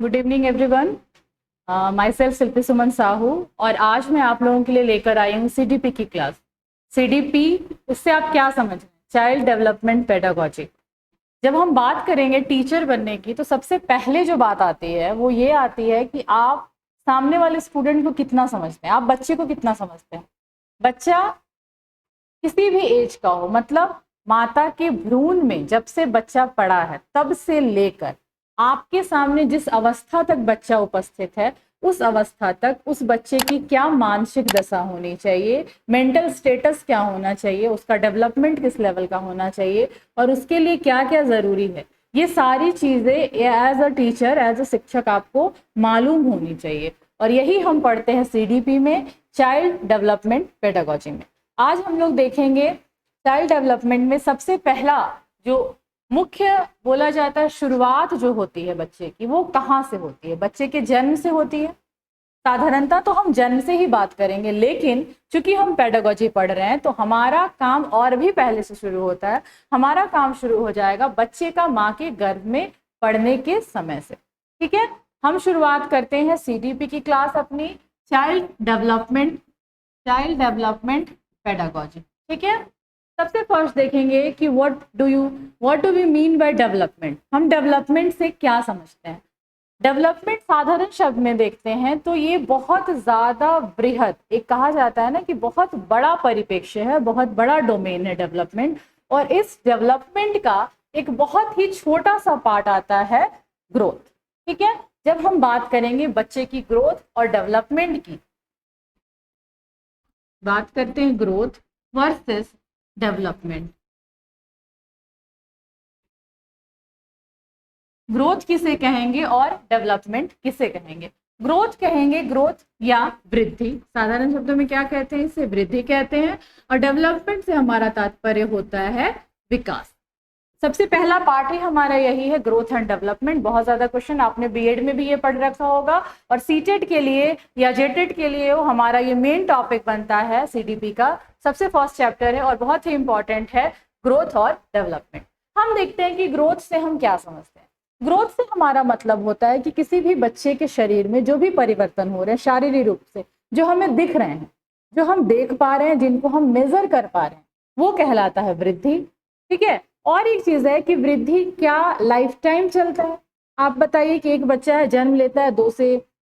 Good evening everyone. Myself Shilpi Suman Sahu और आज मैं आप लोगों के लिए लेकर आई हूँ सीडीपी की क्लास। सीडीपी, इससे आप क्या समझ रहे हैं? Child development pedagogy. जब हम बात करेंगे टीचर बनने की तो सबसे पहले जो बात आती है वो ये आती है कि आप सामने वाले स्टूडेंट को कितना समझते हैं, आप बच्चे को कितना समझते हैं। बच्चा किसी भी एज का हो, मतलब माता के भ्रूण में जब से बच्चा पड़ा है तब से लेकर आपके सामने जिस अवस्था तक बच्चा उपस्थित है उस अवस्था तक उस बच्चे की क्या मानसिक दशा होनी चाहिए, मेंटल स्टेटस क्या होना चाहिए, उसका डेवलपमेंट किस लेवल का होना चाहिए और उसके लिए क्या क्या जरूरी है, ये सारी चीजें as a teacher, as a शिक्षक आपको मालूम होनी चाहिए। और यही हम पढ़ते हैं सीडीपी में, चाइल्ड डेवलपमेंट पेडागोजी में। आज हम लोग देखेंगे चाइल्ड डेवलपमेंट में सबसे पहला जो मुख्य बोला जाता है, शुरुआत जो होती है बच्चे की वो कहाँ से होती है? बच्चे के जन्म से होती है। साधारणतः तो हम जन्म से ही बात करेंगे, लेकिन चूंकि हम पेडागोजी पढ़ रहे हैं तो हमारा काम और भी पहले से शुरू होता है। हमारा काम शुरू हो जाएगा बच्चे का माँ के गर्भ में पढ़ने के समय से। ठीक है, हम शुरुआत करते हैं सीडीपी की क्लास अपनी, चाइल्ड डेवलपमेंट पेडागोजी। ठीक है, सबसे फर्स्ट देखेंगे कि what do we mean by development. हम डेवलपमेंट से क्या समझते हैं? डेवलपमेंट साधारण शब्द में देखते हैं तो ये बहुत ज्यादा बृहद, एक कहा जाता है ना कि बहुत बड़ा परिप्रेक्ष्य है, बहुत बड़ा डोमेन है डेवलपमेंट। और इस डेवलपमेंट का एक बहुत ही छोटा सा पार्ट आता है ग्रोथ। ठीक है, जब हम बात करेंगे बच्चे की ग्रोथ और डेवलपमेंट की, बात करते हैं ग्रोथ वर्सेस डेवलपमेंट। ग्रोथ किसे कहेंगे और डेवलपमेंट किसे कहेंगे? ग्रोथ कहेंगे ग्रोथ या वृद्धि, साधारण शब्दों में क्या कहते हैं? इसे वृद्धि कहते हैं। और डेवलपमेंट से हमारा तात्पर्य होता है विकास। सबसे पहला पार्ट ही हमारा यही है, ग्रोथ एंड डेवलपमेंट। बहुत ज्यादा क्वेश्चन आपने बीएड में भी ये पढ़ रखा होगा और सीटेट के लिए या जेटेट के लिए हमारा ये मेन टॉपिक बनता है। सीडीपी का सबसे फर्स्ट चैप्टर है और बहुत ही इंपॉर्टेंट है ग्रोथ और डेवलपमेंट। हम देखते हैं कि ग्रोथ से हम क्या समझते हैं। ग्रोथ से हमारा मतलब होता है कि किसी भी बच्चे के शरीर में जो भी परिवर्तन हो रहे हैं शारीरिक रूप से, जो हमें दिख रहे हैं, जो हम देख पा रहे हैं, जिनको हम मेजर कर पा रहे हैं, वो कहलाता है वृद्धि। ठीक है, और एक चीज है कि वृद्धि क्या लाइफ टाइम चलता है? आप बताइए कि एक बच्चा है, जन्म लेता है,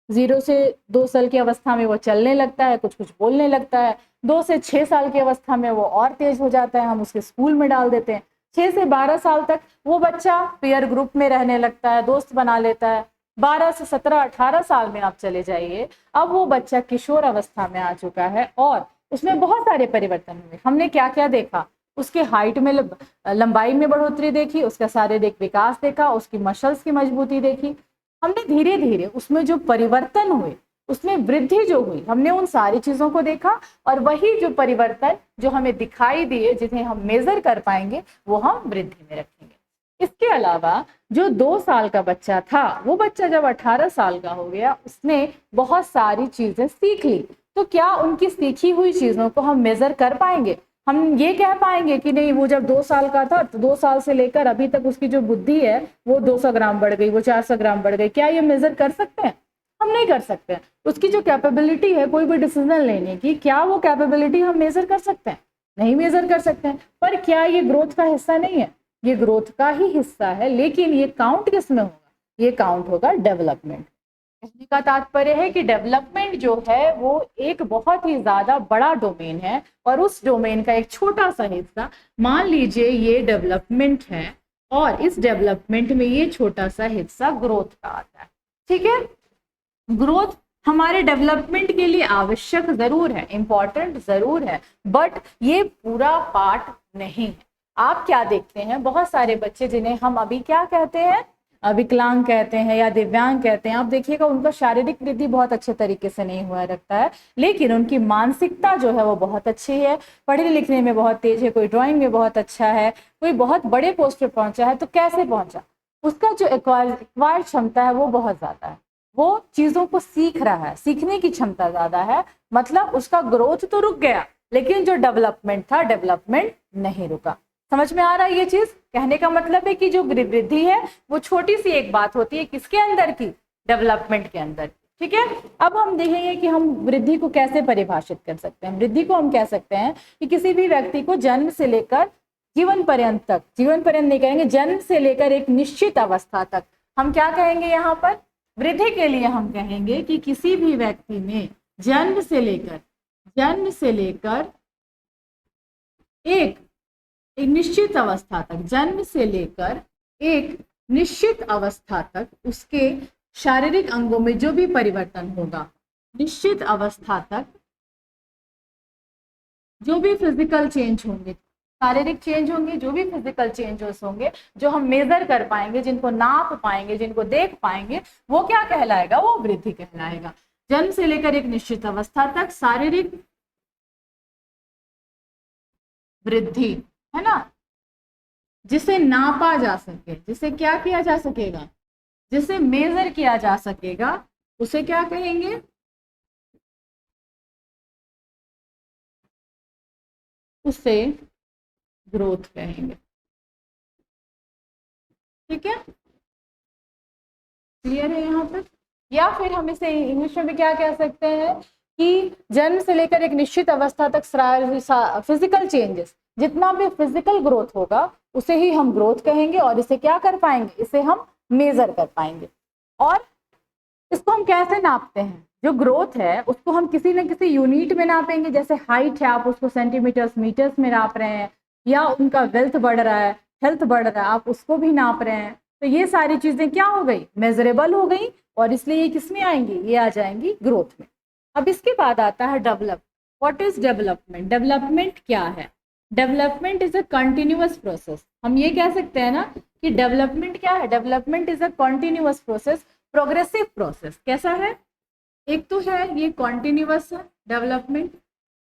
0 से 2 साल की अवस्था में वो चलने लगता है, कुछ कुछ बोलने लगता है। 2 से 6 साल की अवस्था में वो और तेज हो जाता है, हम उसके स्कूल में डाल देते हैं। 6 से 12 साल तक वो बच्चा पीयर ग्रुप में रहने लगता है, दोस्त बना लेता है। 12 से 17 18 साल में आप चले जाइए, अब वो बच्चा किशोर अवस्था में आ चुका है और उसमें बहुत सारे परिवर्तन हुए। हमने क्या क्या देखा? उसके हाइट में, लंबाई में बढ़ोतरी देखी, उसका शारीरिक विकास देखा, उसकी मसल्स की मजबूती देखी। हमने धीरे धीरे उसमें जो परिवर्तन हुए, उसमें वृद्धि जो हुई, हमने उन सारी चीजों को देखा। और वही जो परिवर्तन जो हमें दिखाई दिए, जिन्हें हम मेजर कर पाएंगे, वो हम वृद्धि में रखेंगे। इसके अलावा जो 2 साल का बच्चा था, वो बच्चा जब 18 साल का हो गया, उसने बहुत सारी चीजें सीख ली। तो क्या उनकी सीखी हुई चीजों को हम मेजर कर पाएंगे? हम ये कह पाएंगे कि नहीं, वो जब 2 साल का था तो 2 साल से लेकर अभी तक उसकी जो बुद्धि है वो 200 ग्राम बढ़ गई, वो 400 ग्राम बढ़ गई? क्या ये मेजर कर सकते हैं? हम नहीं कर सकते हैं। उसकी जो कैपेबिलिटी है कोई भी डिसीजन लेने की, क्या वो कैपेबिलिटी हम मेजर कर सकते हैं? नहीं मेजर कर सकते हैं। पर क्या ये ग्रोथ का हिस्सा नहीं है? ये ग्रोथ का ही हिस्सा है, लेकिन ये काउंट किस में होगा? ये काउंट होगा डेवलपमेंट। कहने का तात्पर्य है कि डेवलपमेंट जो है वो एक बहुत ही ज्यादा बड़ा डोमेन है और उस डोमेन का एक छोटा सा हिस्सा, मान लीजिए ये डेवलपमेंट है और इस डेवलपमेंट में ये छोटा सा हिस्सा ग्रोथ का आता है। ठीक है, ग्रोथ हमारे डेवलपमेंट के लिए आवश्यक जरूर है, इंपॉर्टेंट जरूर है, बट ये पूरा पार्ट नहीं है। आप क्या देखते हैं, बहुत सारे बच्चे जिन्हें हम अभी क्या कहते हैं, विकलांग कहते हैं या दिव्यांग कहते हैं, आप देखिएगा उनका शारीरिक वृद्धि बहुत अच्छे तरीके से नहीं हुआ रखता है, लेकिन उनकी मानसिकता जो है वो बहुत अच्छी है, पढ़ने लिखने में बहुत तेज है, कोई ड्राइंग में बहुत अच्छा है, कोई बहुत बड़े पोस्ट पे पहुंचा है। तो कैसे पहुंचा? उसका जो एक्वायर्ड क्षमता है वो बहुत ज्यादा है, वो चीजों को सीख रहा है, सीखने की क्षमता ज्यादा है। मतलब उसका ग्रोथ तो रुक गया, लेकिन जो डेवलपमेंट था, डेवलपमेंट नहीं रुका। समझ में आ रहा है ये चीज? कहने का मतलब है कि जो वृद्धि है वो छोटी सी एक बात होती है, किसके अंदर की? डेवलपमेंट के अंदर। ठीक है, अब हम देखेंगे कि हम वृद्धि को कैसे परिभाषित कर सकते हैं। वृद्धि को हम कह सकते हैं कि किसी भी व्यक्ति को जन्म से लेकर जीवन पर्यंत तक, जीवन पर्यंत नहीं कहेंगे, जन्म से लेकर एक निश्चित अवस्था तक हम क्या कहेंगे यहाँ पर, वृद्धि के लिए हम कहेंगे कि किसी भी व्यक्ति में जन्म से लेकर एक निश्चित अवस्था तक, जन्म से लेकर एक निश्चित अवस्था तक उसके शारीरिक अंगों में जो भी परिवर्तन होगा, निश्चित अवस्था तक जो भी फिजिकल चेंज होंगे, शारीरिक चेंज होंगे, जो भी फिजिकल चेंजेस होंगे, जो हम मेजर कर पाएंगे, जिनको नाप पाएंगे, जिनको देख पाएंगे, वो क्या कहलाएगा, वो वृद्धि कहलाएगा। जन्म से लेकर एक निश्चित अवस्था तक शारीरिक वृद्धि, है ना, जिसे नापा जा सके, जिसे क्या किया जा सकेगा, जिसे मेजर किया जा सकेगा, उसे क्या कहेंगे, उसे ग्रोथ कहेंगे। ठीक है, क्लियर है यहाँ पर। या फिर हम इसे इंग्लिश में भी क्या कह सकते हैं कि जन्म से लेकर एक निश्चित अवस्था तक फिजिकल चेंजेस, जितना भी फिजिकल ग्रोथ होगा उसे ही हम ग्रोथ कहेंगे, और इसे क्या कर पाएंगे, इसे हम मेजर कर पाएंगे। और इसको हम कैसे नापते हैं, जो ग्रोथ है उसको हम किसी न किसी यूनिट में नापेंगे, जैसे हाइट है आप उसको सेंटीमीटर्स मीटर्स में नाप रहे हैं, या उनका वेल्थ बढ़ रहा है, हेल्थ बढ़ रहा है, आप उसको भी नाप रहे हैं। तो ये सारी चीजें क्या हो गई, मेजरेबल हो गई, और इसलिए ये किस में आएंगी, ये आ जाएंगी ग्रोथ में। अब इसके बाद आता है develop. What is development? Development क्या है? Development is a continuous process. हम ये कह सकते हैं ना कि डेवलपमेंट क्या है, development is a continuous process, progressive process. कैसा है, एक तो है ये कॉन्टिन्यूअस है डेवलपमेंट,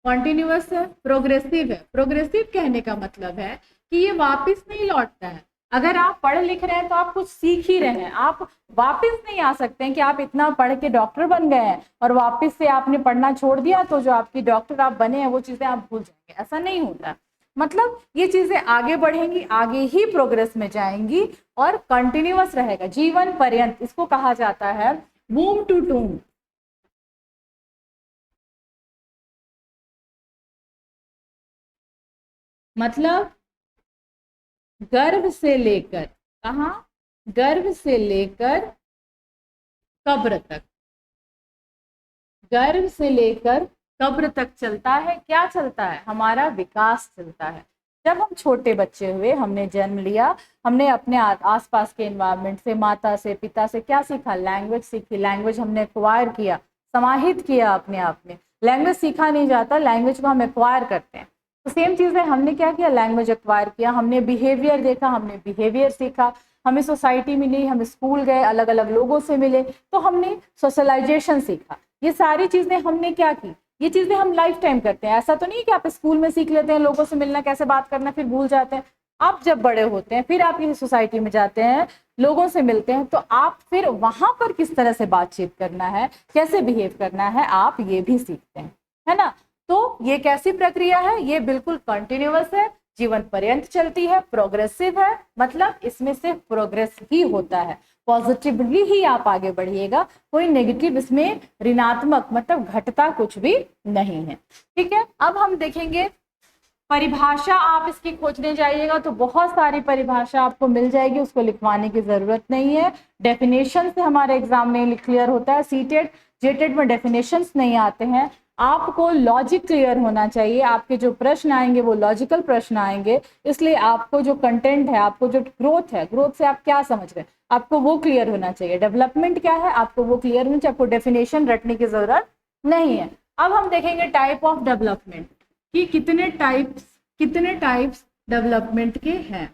कॉन्टिन्यूअस है, प्रोग्रेसिव है। प्रोग्रेसिव कहने का मतलब है कि ये वापस नहीं लौटता है। अगर आप पढ़ लिख रहे हैं तो आप कुछ सीख ही रहे हैं, आप वापस नहीं आ सकते हैं कि आप इतना पढ़ के डॉक्टर बन गए हैं और वापस से आपने पढ़ना छोड़ दिया तो जो आपकी डॉक्टर आप बने हैं वो चीजें आप भूल जाएंगे। ऐसा नहीं होता, मतलब ये चीजें आगे बढ़ेंगी, आगे ही प्रोग्रेस में जाएंगी और कंटिन्यूअस रहेगा जीवन पर्यंत। इसको कहा जाता है वूम टू टूम। मतलब गर्भ से लेकर, कहाँ, गर्भ से लेकर कब्र तक, गर्भ से लेकर कब्र तक चलता है। क्या चलता है? हमारा विकास चलता है। जब हम छोटे बच्चे हुए, हमने जन्म लिया, हमने अपने आसपास के एनवायरनमेंट से, माता से, पिता से क्या सीखा? लैंग्वेज सीखी। लैंग्वेज हमने एक्वायर किया, समाहित किया अपने आप में। लैंग्वेज सीखा नहीं जाता, लैंग्वेज को हम एक्वायर करते हैं। तो सेम चीज़ है, हमने क्या किया? लैंग्वेज एक्वायर किया। हमने बिहेवियर देखा, हमने बिहेवियर सीखा। हमें सोसाइटी मिली, हम स्कूल गए, अलग अलग लोगों से मिले, तो हमने सोशलाइजेशन सीखा। ये सारी चीज़ें हमने क्या की? ये चीज़ें हम लाइफ टाइम करते हैं। ऐसा तो नहीं कि आप स्कूल में सीख लेते हैं लोगों से मिलना, कैसे बात करना, फिर भूल जाते हैं। आप जब बड़े होते हैं, फिर आप किसी सोसाइटी में जाते हैं, लोगों से मिलते हैं, तो आप फिर वहां पर किस तरह से बातचीत करना है, कैसे बिहेव करना है, आप ये भी सीखते हैं, है ना। तो ये कैसी प्रक्रिया है? ये बिल्कुल कंटिन्यूअस है, जीवन पर्यंत चलती है, प्रोग्रेसिव है। मतलब इसमें सिर्फ प्रोग्रेस ही होता है, पॉजिटिवली ही आप आगे बढ़िएगा, कोई नेगेटिव इसमें ऋणात्मक मतलब घटता कुछ भी नहीं है। ठीक है, अब हम देखेंगे परिभाषा। आप इसकी खोजने जाइएगा तो बहुत सारी परिभाषा आपको मिल जाएगी, उसको लिखवाने की जरूरत नहीं है। डेफिनेशन से हमारे एग्जाम में क्लियर होता है, सीटेट जेटेट में डेफिनेशंस नहीं आते हैं। आपको लॉजिक क्लियर होना चाहिए, आपके जो प्रश्न आएंगे वो लॉजिकल प्रश्न आएंगे, इसलिए आपको जो कंटेंट है, आपको जो ग्रोथ है, ग्रोथ से आप क्या समझ रहे हैं, आपको वो क्लियर होना चाहिए। डेवलपमेंट क्या है, आपको वो क्लियर होना चाहिए, आपको डेफिनेशन रटने की जरूरत नहीं है। अब हम देखेंगे टाइप ऑफ डेवलपमेंट कि कितने टाइप्स डेवलपमेंट के हैं।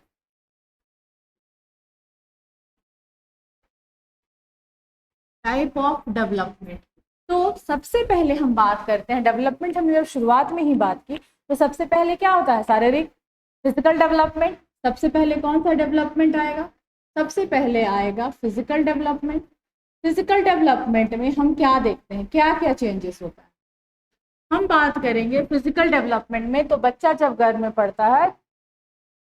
टाइप ऑफ डेवलपमेंट, तो सबसे पहले हम बात करते हैं डेवलपमेंट। हमने जब शुरुआत में ही बात की तो सबसे पहले क्या होता है? शारीरिक, फिजिकल डेवलपमेंट। सबसे पहले कौन सा डेवलपमेंट आएगा? सबसे पहले आएगा फिजिकल डेवलपमेंट। फिजिकल डेवलपमेंट में हम क्या देखते हैं, क्या क्या चेंजेस होता है? हम बात करेंगे फिजिकल डेवलपमेंट में, तो बच्चा जब गर्भ में पड़ता है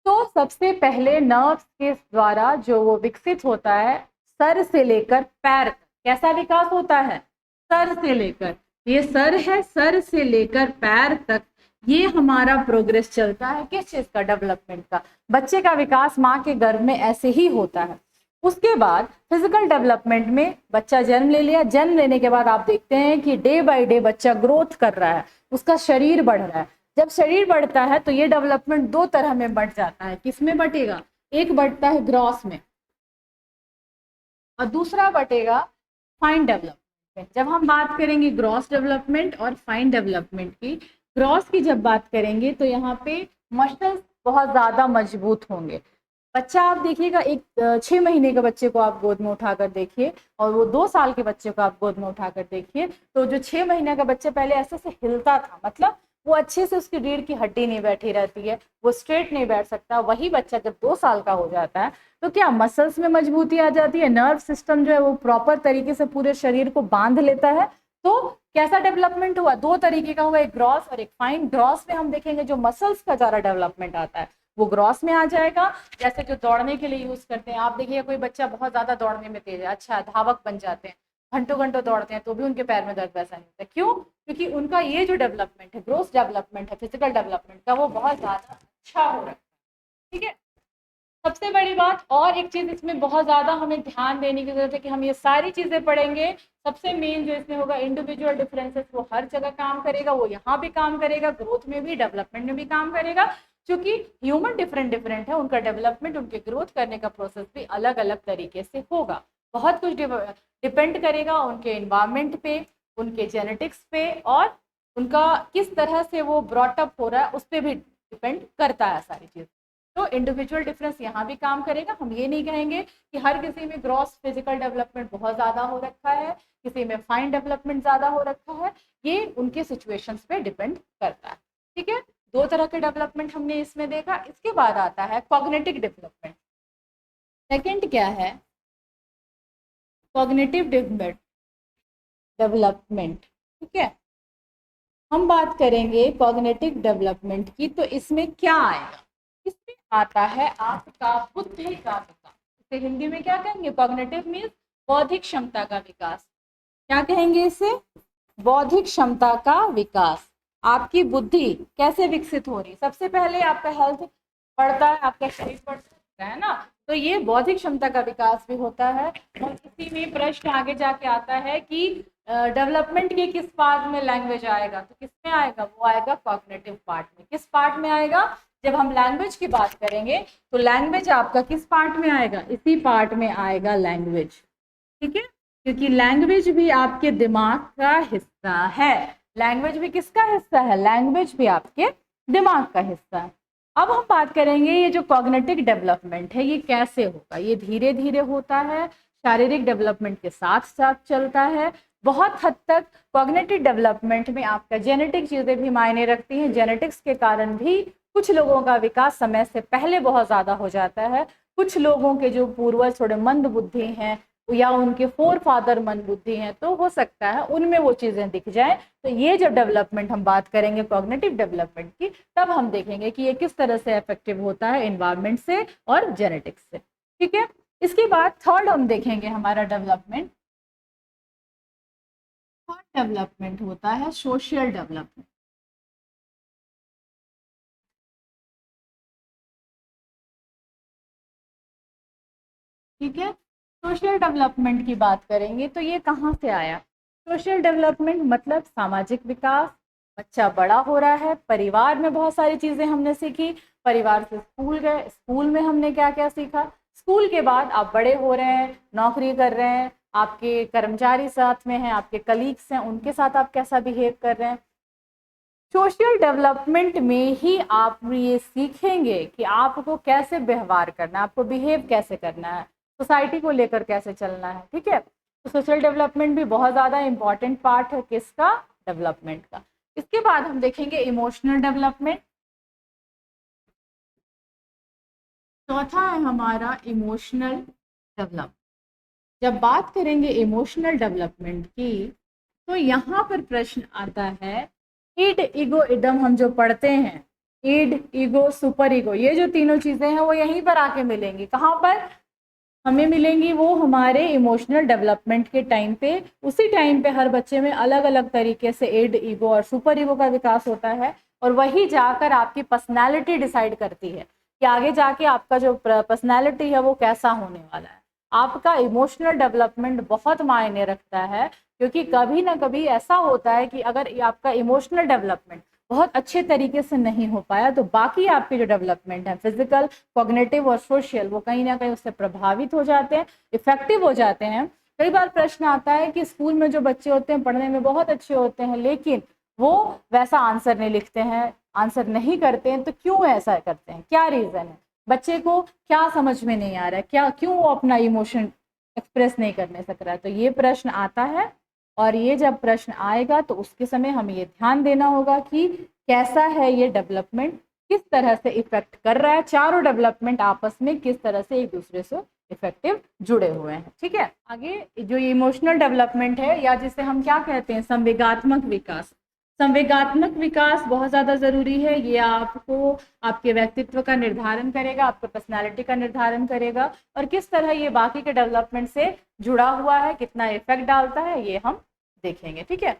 तो सबसे पहले नर्व्स के द्वारा जो वो विकसित होता है, सर से लेकर पैर तक, कैसा विकास होता है? सर से लेकर, ये सर है, सर से लेकर पैर तक ये हमारा प्रोग्रेस चलता है। किस चीज का? डेवलपमेंट का। बच्चे का विकास माँ के गर्भ में ऐसे ही होता है। उसके बाद फिजिकल डेवलपमेंट में बच्चा जन्म ले लिया, जन्म लेने के बाद आप देखते हैं कि डे बाय डे बच्चा ग्रोथ कर रहा है, उसका शरीर बढ़ रहा है। जब शरीर बढ़ता है तो ये डेवलपमेंट दो तरह में बढ़ जाता है। किसमें बटेगा? एक बढ़ता है ग्रॉस में और दूसरा बटेगा फाइन डेवलपमेंट। जब हम बात करेंगे ग्रॉस डेवलपमेंट और फाइन डेवलपमेंट की, ग्रॉस की जब बात करेंगे तो यहाँ पे मसल्स बहुत ज्यादा मजबूत होंगे। बच्चा आप देखिएगा, एक 6 महीने के बच्चे को आप गोद में उठाकर देखिए और वो 2 साल के बच्चे को आप गोद में उठाकर देखिए, तो जो 6 महीने का बच्चा पहले ऐसे से हिलता था, मतलब वो अच्छे से उसकी रीढ़ की हड्डी नहीं बैठी रहती है, वो स्ट्रेट नहीं बैठ सकता। वही बच्चा जब 2 साल का हो जाता है तो क्या मसल्स में मजबूती आ जाती है, नर्व सिस्टम जो है वो प्रॉपर तरीके से पूरे शरीर को बांध लेता है। तो कैसा डेवलपमेंट हुआ? 2 तरीके का हुआ, एक ग्रॉस और एक फाइन। ग्रॉस में हम देखेंगे जो मसल्स का ज्यादा डेवलपमेंट आता है वो ग्रॉस में आ जाएगा। जैसे जो दौड़ने के लिए यूज करते हैं, आप देखिए कोई बच्चा बहुत ज्यादा दौड़ने में तेज है, अच्छा धावक बन जाते हैं, घंटों घंटों दौड़ते हैं तो भी उनके पैर में दर्द वैसा नहीं होता। क्यों? क्योंकि उनका ये जो डेवलपमेंट है, ग्रोथ डेवलपमेंट है फिजिकल डेवलपमेंट का, वो बहुत ज्यादा अच्छा हो रहा है। ठीक है। सबसे बड़ी बात और एक चीज इसमें बहुत ज्यादा हमें ध्यान देने की जरूरत है कि हम ये सारी चीजें पढ़ेंगे। सबसे मेन जो इसमें होगा इंडिविजुअल डिफरेंसेस, वो हर जगह काम करेगा, वो यहाँ भी काम करेगा, ग्रोथ में भी डेवलपमेंट में भी काम करेगा। क्योंकि ह्यूमन डिफरेंट डिफरेंट है, उनका डेवलपमेंट, उनके ग्रोथ करने का प्रोसेस भी अलग अलग तरीके से होगा। बहुत कुछ डिपेंड करेगा उनके इन्वायरमेंट पे, उनके जेनेटिक्स पे, और उनका किस तरह से वो ब्रॉटअप हो रहा है उस पर भी डिपेंड करता है सारी चीज। तो इंडिविजुअल डिफरेंस यहाँ भी काम करेगा। हम ये नहीं कहेंगे कि हर किसी में ग्रॉस फिजिकल डेवलपमेंट बहुत ज्यादा हो रखा है, किसी में फाइन डेवलपमेंट ज्यादा हो रखा है, ये उनके सिचुएशंस पे डिपेंड करता है। ठीक है, 2 तरह के डेवलपमेंट हमने इसमें देखा। इसके बाद आता है कॉग्निटिव डेवलपमेंट। सेकंड क्या है? Cognitive development. ठीक है, हम बात करेंगे कॉग्निटिव डेवलपमेंट की, तो इसमें क्या आएगा? इसमें आता है आपका बुद्धि का विकास। इसे हिंदी में क्या कहेंगे? कॉग्निटिव मीन्स बौद्धिक क्षमता का विकास। क्या कहेंगे इसे? बौद्धिक क्षमता का विकास। आपकी बुद्धि कैसे विकसित हो रही? सबसे पहले आपका हेल्थ बढ़ता है, आपका शरीर बढ़ता है ना, तो ये बौद्धिक क्षमता का विकास भी होता है। और इसी में प्रश्न आगे जाके आता है कि डेवलपमेंट के किस पार्ट में लैंग्वेज आएगा? तो किस में आएगा? वो आएगा कॉग्निटिव पार्ट में। किस पार्ट में आएगा? जब हम लैंग्वेज की बात करेंगे तो लैंग्वेज आपका किस पार्ट में आएगा? इसी पार्ट में आएगा लैंग्वेज। ठीक है, क्योंकि लैंग्वेज भी आपके दिमाग का हिस्सा है। लैंग्वेज भी किसका हिस्सा है? लैंग्वेज भी आपके दिमाग का हिस्सा है। अब हम बात करेंगे ये जो कॉग्निटिव डेवलपमेंट है ये कैसे होगा। ये धीरे धीरे होता है, शारीरिक डेवलपमेंट के साथ साथ चलता है। बहुत हद तक कॉग्निटिव डेवलपमेंट में आपका जेनेटिक चीजें भी मायने रखती हैं। जेनेटिक्स के कारण भी कुछ लोगों का विकास समय से पहले बहुत ज्यादा हो जाता है, कुछ लोगों के जो पूर्वज थोड़े मंद बुद्धि हैं या उनके फोर फादर मंद बुद्धि हैं, तो हो सकता है उनमें वो चीजें दिख जाएं। तो ये जब डेवलपमेंट हम बात करेंगे कॉग्निटिव डेवलपमेंट की, तब हम देखेंगे कि ये किस तरह से इफेक्टिव होता है एनवायरनमेंट से और जेनेटिक्स से। ठीक है, इसके बाद थर्ड हम देखेंगे हमारा डेवलपमेंट। थर्ड डेवलपमेंट होता है सोशल डेवलपमेंट। ठीक है, सोशल डेवलपमेंट की बात करेंगे तो ये कहाँ से आया? सोशल डेवलपमेंट मतलब सामाजिक विकास। बच्चा बड़ा हो रहा है, परिवार में बहुत सारी चीजें हमने सीखी, परिवार से स्कूल गए, स्कूल में हमने क्या क्या सीखा, स्कूल के बाद आप बड़े हो रहे हैं, नौकरी कर रहे हैं, आपके कर्मचारी साथ में हैं, आपके कलीग्स हैं, उनके साथ आप कैसा बिहेव कर रहे हैं। सोशल डेवलपमेंट में ही आप ये सीखेंगे कि आपको कैसे व्यवहार करना है, आपको बिहेव कैसे करना है, सोसाइटी को लेकर कैसे चलना है। ठीक है, तो सोशल डेवलपमेंट भी बहुत ज़्यादा इंपॉर्टेंट पार्ट है किसका? डेवलपमेंट का। इसके बाद हम देखेंगे इमोशनल डेवलपमेंट। चौथा है हमारा इमोशनल डेवलपमेंट। जब बात करेंगे इमोशनल डेवलपमेंट की तो यहाँ पर प्रश्न आता है ईड ईगो इडम। हम जो पढ़ते हैं ईड ईगो सुपर ईगो, ये जो तीनों चीजें हैं वो यहीं पर आके मिलेंगी। कहाँ पर? हमें मिलेंगी वो हमारे इमोशनल डेवलपमेंट के टाइम पे। उसी टाइम पे हर बच्चे में अलग अलग तरीके से इड, ईगो और सुपर ईगो का विकास होता है, और वही जाकर आपकी पर्सनैलिटी डिसाइड करती है कि आगे जाके आपका जो पर्सनैलिटी है वो कैसा होने वाला है। आपका इमोशनल डेवलपमेंट बहुत मायने रखता है, क्योंकि कभी ना कभी ऐसा होता है कि अगर आपका इमोशनल डेवलपमेंट बहुत अच्छे तरीके से नहीं हो पाया तो बाकी आपके जो डेवलपमेंट है, फिजिकल, कॉग्निटिव और सोशल, वो कहीं ना कहीं उससे प्रभावित हो जाते हैं, इफेक्टिव हो जाते हैं। कई बार प्रश्न आता है कि स्कूल में जो बच्चे होते हैं पढ़ने में बहुत अच्छे होते हैं, लेकिन वो वैसा आंसर नहीं लिखते हैं, आंसर नहीं करते हैं, तो क्यों ऐसा करते हैं, क्या रीज़न है? बच्चे को क्या समझ में नहीं आ रहा है, क्या क्यों वो अपना इमोशन एक्सप्रेस नहीं करने सक रहा है? तो ये प्रश्न आता है, और ये जब प्रश्न आएगा तो उसके समय हमें ये ध्यान देना होगा कि कैसा है ये डेवलपमेंट, किस तरह से इफेक्ट कर रहा है, चारों डेवलपमेंट आपस में किस तरह से एक दूसरे से इफेक्टिव जुड़े हुए हैं। ठीक है, आगे जो इमोशनल डेवलपमेंट है, या जिसे हम क्या कहते हैं, संवेगात्मक विकास। संवेगात्मक विकास बहुत ज़्यादा ज़रूरी है। ये आपको आपके व्यक्तित्व का निर्धारण करेगा, आपके पर्सनालिटी का निर्धारण करेगा, और किस तरह ये बाकी के डेवलपमेंट से जुड़ा हुआ है, कितना इफेक्ट डालता है, ये हम देखेंगे। ठीक है,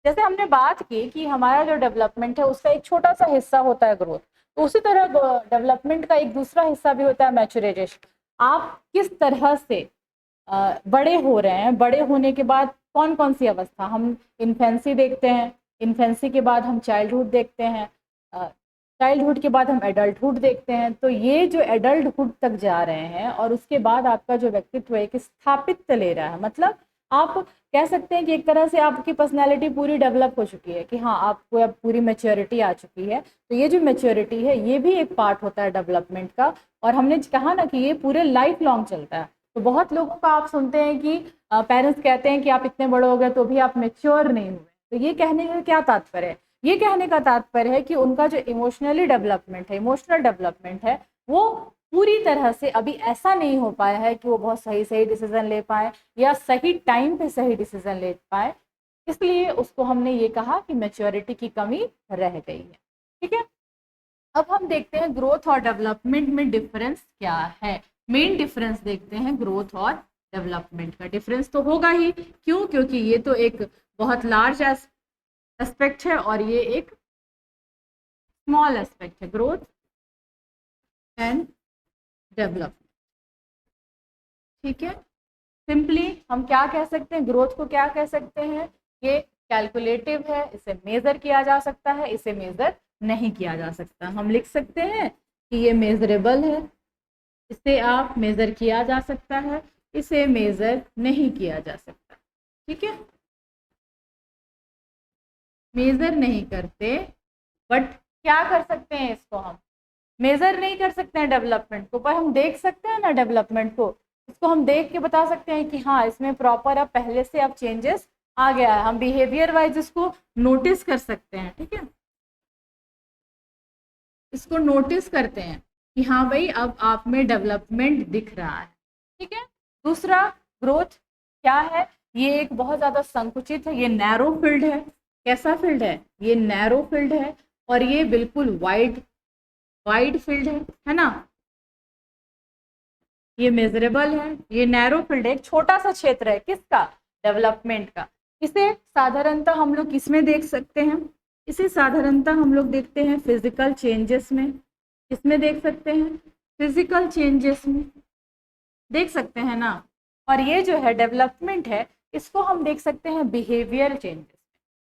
जैसे हमने बात की कि हमारा जो डेवलपमेंट है उसका एक छोटा सा हिस्सा होता है ग्रोथ, तो उसी तरह डेवलपमेंट का एक दूसरा हिस्सा भी होता है मैच्योराइजेशन। आप किस तरह से बड़े हो रहे हैं, बड़े होने के बाद कौन कौन सी अवस्था, हम इन्फेंसी देखते हैं, इन्फेंसी के बाद हम चाइल्डहुड देखते हैं, चाइल्डहुड के बाद हम एडल्टहुड देखते हैं। तो ये जो एडल्टहुड तक जा रहे हैं और उसके बाद आपका जो व्यक्तित्व एक स्थापित ले रहा है, मतलब आप कह सकते हैं कि एक तरह से आपकी पर्सनैलिटी पूरी डेवलप हो चुकी है, कि हाँ आपको अब पूरी मैच्योरिटी आ चुकी है। तो ये जो मैच्योरिटी है ये भी एक पार्ट होता है डेवलपमेंट का, और हमने कहा ना कि ये पूरे लाइफ लॉन्ग चलता है। तो बहुत लोगों का आप सुनते हैं कि पेरेंट्स कहते हैं कि आप इतने बड़े हो गए तो भी आप मैच्योर नहीं हुए। तो ये कहने का क्या तात्पर्य है? ये कहने का तात्पर्य है कि उनका जो इमोशनली डेवलपमेंट है, इमोशनल डेवलपमेंट है, वो पूरी तरह से अभी ऐसा नहीं हो पाया है कि वो बहुत सही सही डिसीजन ले पाए या सही टाइम पे सही डिसीजन ले पाए। इसलिए उसको हमने ये कहा कि मैच्योरिटी की कमी रह गई है। ठीक है, अब हम देखते हैं ग्रोथ और डेवलपमेंट में डिफरेंस क्या है। मेन डिफरेंस देखते हैं ग्रोथ और डेवलपमेंट का। डिफरेंस तो होगा ही, क्यों? क्योंकि ये तो एक बहुत लार्ज एस्पेक्ट है और ये एक स्मॉल एस्पेक्ट है, ग्रोथ एंड डेवलपमेंट। ठीक है, सिंपली हम क्या कह सकते हैं, ग्रोथ को क्या कह सकते हैं, ये कैलकुलेटिव है, इसे मेजर किया जा सकता है, इसे मेजर नहीं किया जा सकता। हम लिख सकते हैं कि ये मेजरेबल है, इसे आप मेजर किया जा सकता है, इसे मेजर नहीं किया जा सकता। ठीक है, मेजर नहीं करते, बट क्या कर सकते हैं, इसको हम मेजर नहीं कर सकते हैं डेवलपमेंट को, पर हम देख सकते हैं ना डेवलपमेंट को। इसको हम देख के बता सकते हैं कि हाँ इसमें प्रॉपर अब पहले से अब चेंजेस आ गया है। हम बिहेवियर वाइज इसको नोटिस कर सकते हैं। ठीक है, इसको नोटिस करते हैं कि हाँ भाई अब आप में डेवलपमेंट दिख रहा है। ठीक है, दूसरा ग्रोथ क्या है, ये एक बहुत ज़्यादा संकुचित है, ये नैरो फील्ड है। कैसा फील्ड है? ये नैरो फील्ड है, और ये बिल्कुल वाइड फील्ड है ना। ये मेजरेबल है, ये नैरो फील्ड है, एक छोटा सा क्षेत्र है, किसका? डेवलपमेंट का। इसे साधारणतः हम लोग किसमें देख सकते हैं? इसे साधारणतः हम लोग देखते हैं फिजिकल चेंजेस में। किसमें देख सकते हैं? फिजिकल चेंजेस में देख सकते हैं ना। और ये जो है डेवलपमेंट है, इसको हम देख सकते हैं बिहेवियर चेंजेस,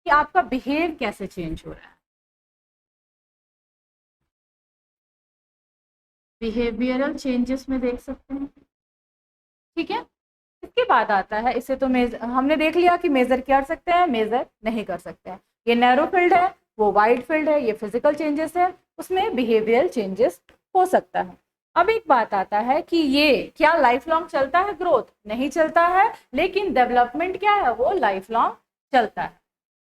कि आपका बिहेव कैसे चेंज हो रहा है। बिहेवियरल चेंजेस में देख सकते हैं। ठीक है, इसके बाद आता है, इसे तो हमने देख लिया कि मेजर कर सकते हैं, मेजर नहीं कर सकते हैं। ये नैरो फील्ड है, वो वाइड फील्ड है, ये फिजिकल चेंजेस है, उसमें बिहेवियरल चेंजेस हो सकता है। अब एक बात आता है कि ये क्या लाइफ लॉन्ग चलता है? ग्रोथ नहीं चलता है, लेकिन डेवलपमेंट क्या है? वो लाइफ लॉन्ग चलता है।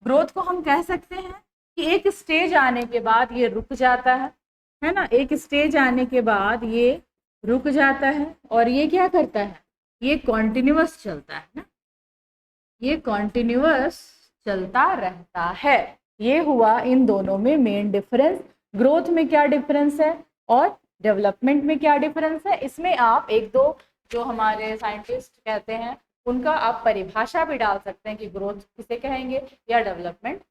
ग्रोथ को हम कह सकते हैं कि एक स्टेज आने के बाद ये रुक जाता है ना। एक स्टेज आने के बाद ये रुक जाता है, और ये क्या करता है? ये कॉन्टिन्यूअस चलता है ना, ये कॉन्टिन्यूअस चलता रहता है। ये हुआ इन दोनों में मेन डिफरेंस। ग्रोथ में क्या डिफरेंस है और डेवलपमेंट में क्या डिफरेंस है, इसमें आप एक दो जो हमारे साइंटिस्ट कहते हैं उनका आप परिभाषा भी डाल सकते हैं कि ग्रोथ किसे कहेंगे या डेवलपमेंट।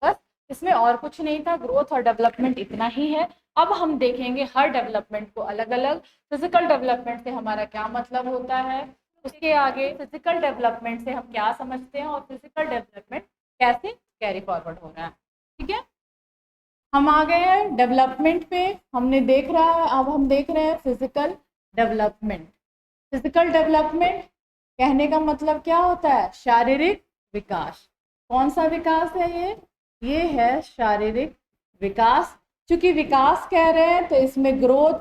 बस इसमें और कुछ नहीं था, ग्रोथ और डेवलपमेंट इतना ही है। अब हम देखेंगे हर डेवलपमेंट को अलग अलग। फिजिकल डेवलपमेंट से हमारा क्या मतलब होता है, उसके आगे फिजिकल डेवलपमेंट से हम क्या समझते हैं और फिजिकल डेवलपमेंट कैसे कैरी फॉरवर्ड हो रहा है। ठीक है, हम आ गए हैं डेवलपमेंट पे। हमने देख रहा है, अब हम देख रहे हैं फिजिकल डेवलपमेंट। फिजिकल डेवलपमेंट कहने का मतलब क्या होता है, शारीरिक विकास। कौन सा विकास है ये है शारीरिक विकास। क्योंकि विकास कह रहे हैं तो इसमें ग्रोथ,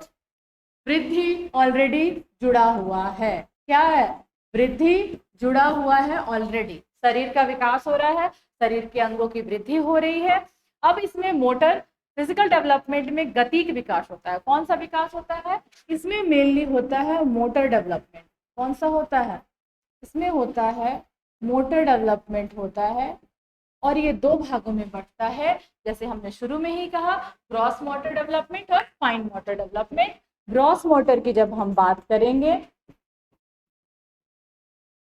वृद्धि ऑलरेडी जुड़ा हुआ है। क्या है, वृद्धि जुड़ा हुआ है ऑलरेडी। शरीर का विकास हो रहा है, शरीर के अंगों की वृद्धि हो रही है। अब इसमें मोटर, फिजिकल डेवलपमेंट में गति का विकास होता है। कौन सा विकास होता है, इसमें मेनली होता है मोटर डेवलपमेंट। कौन सा होता है, इसमें होता है मोटर डेवलपमेंट होता है। और ये दो भागों में बढ़ता है, जैसे हमने शुरू में ही कहा, ग्रॉस मोटर डेवलपमेंट और fine motor development. Gross motor की जब हम बात करेंगे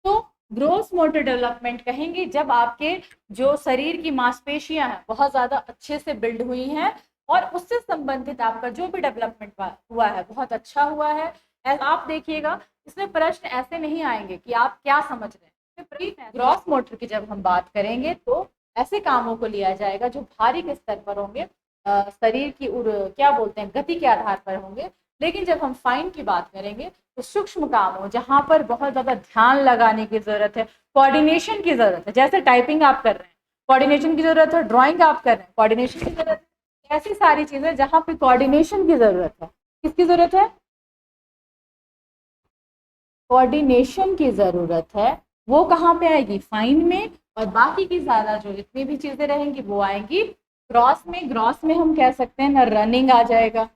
तो ग्रोस मोटर डेवलपमेंट कहेंगे जब आपके जो शरीर की मांसपेशियां हैं बहुत ज़्यादा अच्छे से बिल्ड हुई हैं और उससे संबंधित आपका जो भी डेवलपमेंट हुआ है बहुत अच्छा हुआ है। आप देखिएगा इसमें प्रश्न ऐसे नहीं आएंगे कि आप क्या समझ रहे हैं। ग्रॉस मोटर की जब हम बात करेंगे तो ऐसे कामों को लिया जाएगा जो भारी के स्तर पर होंगे, शरीर की क्या बोलते हैं गति के आधार पर होंगे। लेकिन जब हम फाइन की बात करेंगे तो सूक्ष्म काम हो जहाँ पर बहुत ज़्यादा ध्यान लगाने की ज़रूरत है, कोऑर्डिनेशन की ज़रूरत है। जैसे टाइपिंग आप कर रहे हैं, कोऑर्डिनेशन की ज़रूरत है। ड्राइंग आप कर रहे हैं, कोऑर्डिनेशन की ज़रूरत है। ऐसी सारी चीज़ें जहाँ पे कोऑर्डिनेशन की ज़रूरत है। किसकी ज़रूरत है, कोऑर्डिनेशन की ज़रूरत है। वो कहाँ पे आएगी, फाइन में। और बाकी की ज़्यादा जो जितनी भी चीज़ें रहेंगी वो आएंगी ग्रॉस में। ग्रॉस में हम कह सकते हैं ना, रनिंग आ जाएगा,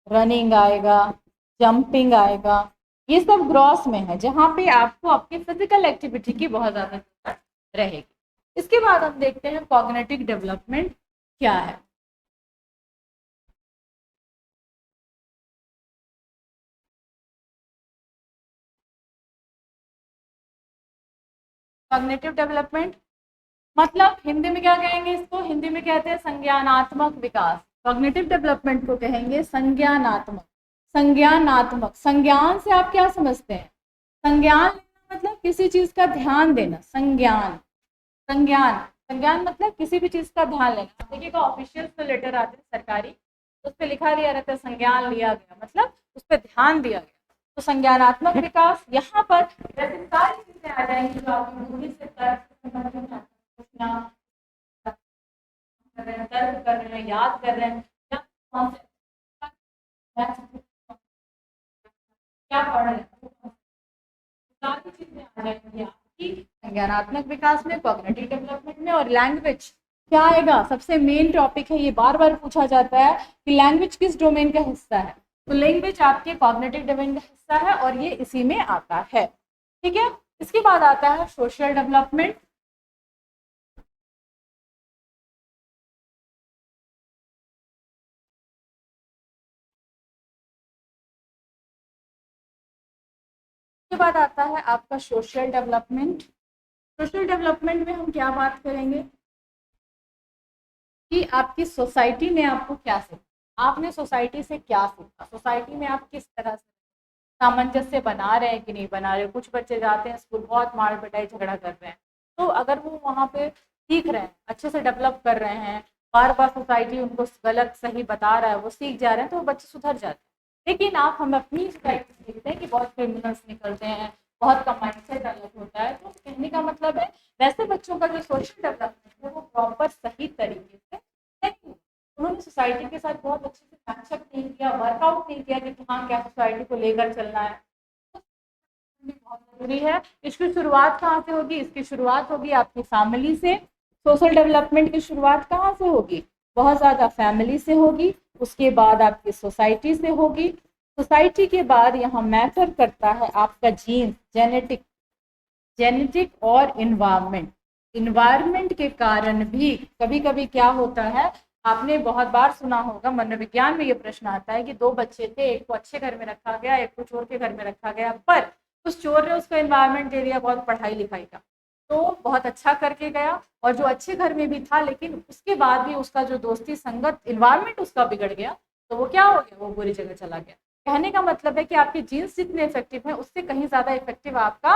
रनिंग आएगा, जंपिंग आएगा। ये सब ग्रॉस में है जहाँ पे आपको आपकी फिजिकल एक्टिविटी की बहुत ज़्यादा जरूरत रहेगी। इसके बाद हम देखते हैं कॉग्निटिव डेवलपमेंट क्या है। कॉग्निटिव डेवलपमेंट मतलब हिंदी में क्या कहेंगे, इसको हिंदी में कहते हैं संज्ञानात्मक विकास। कॉग्निटिव डेवलपमेंट को कहेंगे संज्ञानात्मक। संज्ञानात्मक, संज्ञान से आप क्या समझते हैं, संज्ञान लेना मतलब किसी चीज का ध्यान देना। संज्ञान, संज्ञान, संज्ञान मतलब किसी भी चीज का ध्यान लेना। देखिएगा ऑफिशियल जो लेटर आते हैं सरकारी, उस पर लिखा दिया रहता है संज्ञान लिया गया, मतलब उस पर ध्यान दिया गया। तो संज्ञानात्मक विकास यहाँ पर वैसे सारी चीजें आ जाएंगी जो आपकी बुद्धि से तर्क कर रहे हैं, याद कर रहे हैं, क्या पढ़ रहे हैं, सारी चीजें आ जाएंगी आपकी संज्ञानात्मक विकास में, कॉग्निटिव डेवलपमेंट में। और लैंग्वेज क्या आएगा, सबसे मेन टॉपिक है, ये बार बार पूछा जाता है कि लैंग्वेज किस डोमेन का हिस्सा है। तो लैंग्वेज आपके कॉग्निटिव डोमेन का हिस्सा है और ये इसी में आता है। ठीक है, इसके बाद आता है सोशल डेवलपमेंट। इसके बाद आता है आपका सोशल डेवलपमेंट। सोशल डेवलपमेंट में हम क्या बात करेंगे कि आपकी सोसाइटी ने आपको क्या सीखा, आपने सोसाइटी से क्या सीखा, सोसाइटी में आप किस तरह से सामंजस्य बना रहे हैं कि नहीं बना रहे। कुछ बच्चे जाते हैं स्कूल, बहुत मार पिटाई झगड़ा कर रहे हैं, तो अगर वो वहाँ पे सीख रहे हैं, अच्छे से डेवलप कर रहे हैं, बार बार सोसाइटी उनको गलत सही बता रहा है, वो सीख जा रहे हैं, तो वो बच्चे सुधर जाते हैं। लेकिन आप हम अपनी सोसाइटी में देखते हैं कि बहुत क्रिमिनल्स निकलते हैं, बहुत का माइंडसेट अलग होता है। तो कहने का मतलब है वैसे बच्चों का जो सोशल डेवलपमेंट है वो प्रॉपर सही तरीके से नहीं, उन्होंने सोसाइटी के साथ बहुत अच्छे से मैचअप नहीं किया, वर्कआउट नहीं किया कि हाँ क्या सोसाइटी को लेकर चलना है। बहुत जरूरी है। इसकी शुरुआत कहाँ से होगी, इसकी शुरुआत होगी आपकी फैमिली से। सोशल डेवलपमेंट की शुरुआत कहाँ से होगी, बहुत ज़्यादा फैमिली से होगी, उसके बाद आपकी सोसाइटी से होगी। सोसाइटी के बाद यहाँ मैटर करता है आपका जीन, जेनेटिक, जेनेटिक और इन्वायरमेंट। इन्वायरमेंट के कारण भी कभी कभी क्या होता है, आपने बहुत बार सुना होगा, मनोविज्ञान में ये प्रश्न आता है कि दो बच्चे थे, एक को अच्छे घर में रखा गया, एक को चोर के घर में रखा गया, पर उस चोर ने उसको एनवायरनमेंट दे दिया बहुत पढ़ाई लिखाई का, तो बहुत अच्छा करके गया, और जो अच्छे घर में भी था लेकिन उसके बाद भी उसका जो दोस्ती संगत इन्वायरमेंट उसका बिगड़ गया, तो वो क्या हो गया, वो बुरी जगह चला गया। कहने का मतलब है कि आपके जीन्स जितने इफेक्टिव हैं उससे कहीं ज्यादा इफेक्टिव आपका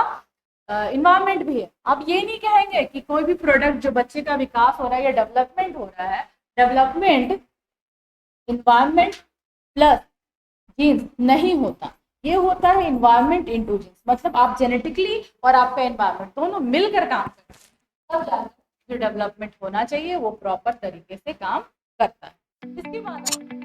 इन्वायरमेंट भी है। आप ये नहीं कहेंगे कि कोई भी प्रोडक्ट जो बच्चे का विकास हो रहा है या डेवलपमेंट हो रहा है, डेवलपमेंट इन्वायरमेंट प्लस जीन्स नहीं होता, ये होता है इन्वायरमेंट इनटू जीन्स। मतलब आप जेनेटिकली और आपका इन्वायरमेंट दोनों मिलकर काम करते हैं, तब जाकर जो डेवलपमेंट होना चाहिए वो प्रॉपर तरीके से काम करता है। इसके बाद